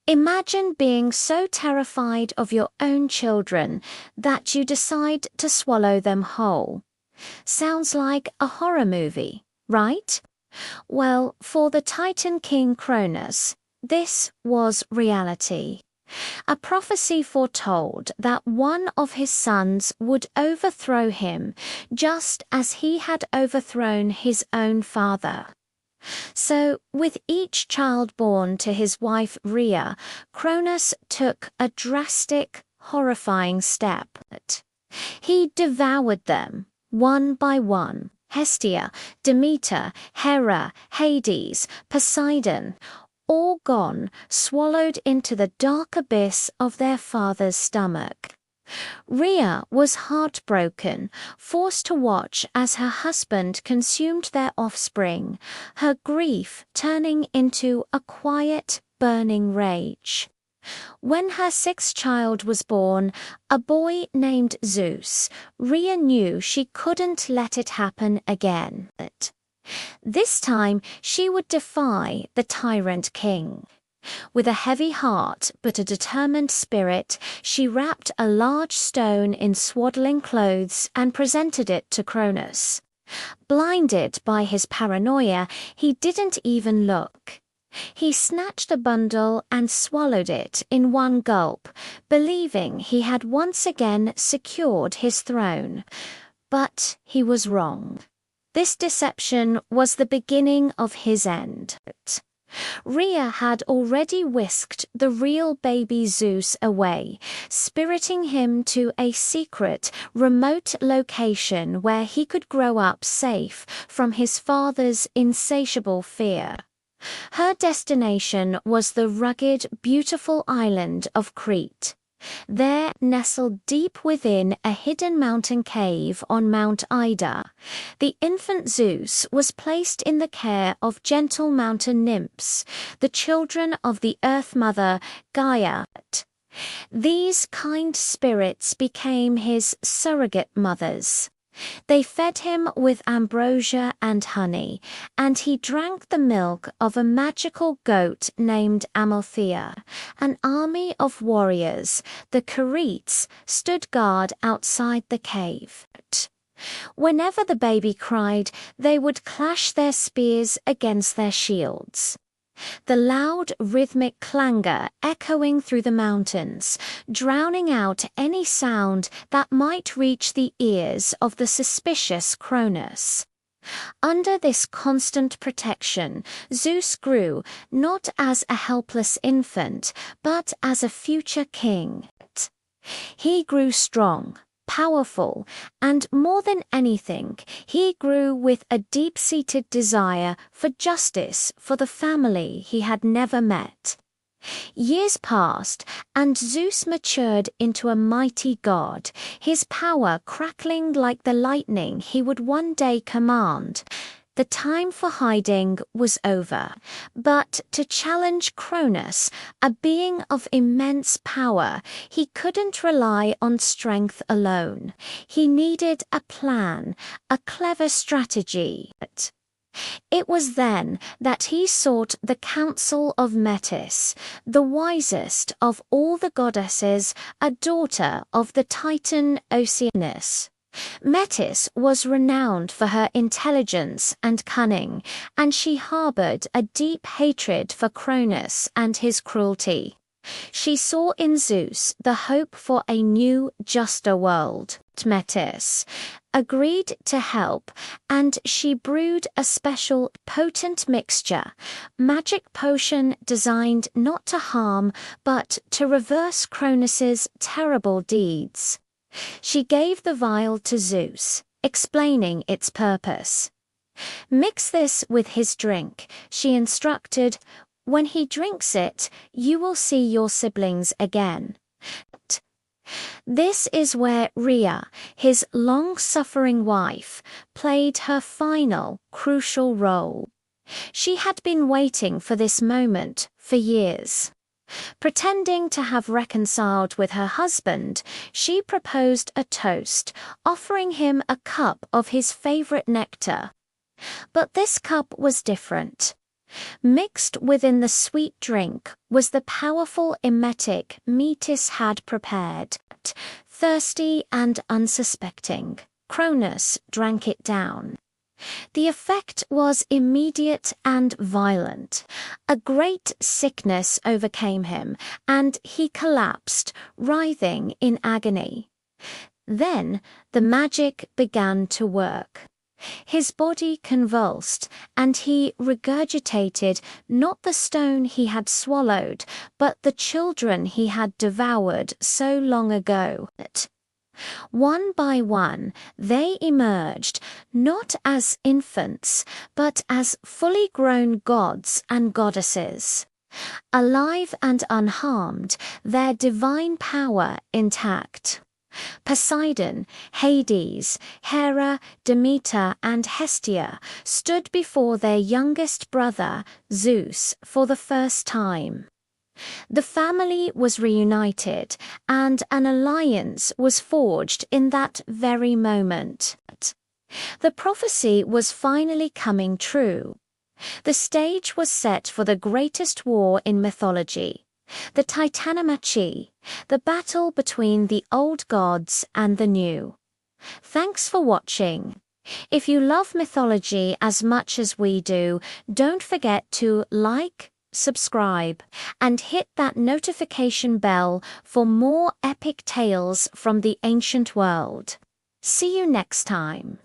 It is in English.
Imagine being so terrified of your own children that you decide to swallow them whole. Sounds like a horror movie, right? Well, for the Titan king Cronus, this was reality. A prophecy foretold that one of his sons would overthrow him, just as he had overthrown his own father. So, with each child born to his wife Rhea, Cronus took a drastic, horrifying step. He devoured them, one by one. Hestia, Demeter, Hera, Hades, Poseidon, all gone, swallowed into the dark abyss of their father's stomach. Rhea was heartbroken, forced to watch as her husband consumed their offspring, her grief turning into a quiet, burning rage. When her sixth child was born, a boy named Zeus, Rhea knew she couldn't let it happen again. This time she would defy the tyrant king. With a heavy heart but a determined spirit, she wrapped a large stone in swaddling clothes and presented it to Cronus. Blinded by his paranoia, he didn't even look. He snatched the bundle and swallowed it in one gulp, believing he had once again secured his throne. But he was wrong. This deception was the beginning of his end. Rhea had already whisked the real baby Zeus away, spiriting him to a secret, remote location where he could grow up safe from his father's insatiable fear. Her destination was the rugged, beautiful island of Crete. There, nestled deep within a hidden mountain cave on Mount Ida, the infant Zeus was placed in the care of gentle mountain nymphs, the children of the Earth Mother, Gaia. These kind spirits became his surrogate mothers. They fed him with ambrosia and honey, and he drank the milk of a magical goat named Amalthea. An army of warriors, the Curetes, stood guard outside the cave. Whenever the baby cried, they would clash their spears against their shields. The loud, rhythmic clangor echoing through the mountains, drowning out any sound that might reach the ears of the suspicious Cronus. Under this constant protection, Zeus grew not as a helpless infant, but as a future king. He grew strong, powerful, and more than anything, he grew with a deep-seated desire for justice for the family he had never met. Years passed, and Zeus matured into a mighty god, his power crackling like the lightning he would one day command. The time for hiding was over, but to challenge Cronus, a being of immense power, he couldn't rely on strength alone. He needed a plan, a clever strategy. It was then that he sought the counsel of Metis, the wisest of all the goddesses, a daughter of the Titan Oceanus. Metis was renowned for her intelligence and cunning, and she harbored a deep hatred for Cronus and his cruelty. She saw in Zeus the hope for a new, juster world. Metis agreed to help, and she brewed a special, potent mixture, magic potion designed not to harm, but to reverse Cronus's terrible deeds. She gave the vial to Zeus, explaining its purpose. "Mix this with his drink," she instructed. "When he drinks it, you will see your siblings again." This is where Rhea, his long-suffering wife, played her final, crucial role. She had been waiting for this moment for years. Pretending to have reconciled with her husband, she proposed a toast, offering him a cup of his favorite nectar. But this cup was different. Mixed within the sweet drink was the powerful emetic Metis had prepared. Thirsty and unsuspecting, Cronus drank it down. The effect was immediate and violent. A great sickness overcame him, and he collapsed, writhing in agony. Then the magic began to work. His body convulsed, and he regurgitated not the stone he had swallowed, but the children he had devoured so long ago. One by one, they emerged, not as infants, but as fully grown gods and goddesses. Alive and unharmed, their divine power intact. Poseidon, Hades, Hera, Demeter, and Hestia stood before their youngest brother, Zeus, for the first time. The family was reunited, and an alliance was forged in that very moment. The prophecy was finally coming true. The stage was set for the greatest war in mythology, the Titanomachy, the battle between the old gods and the new. Thanks for watching. If you love mythology as much as we do, don't forget to like, subscribe, and hit that notification bell for more epic tales from the ancient world. See you next time.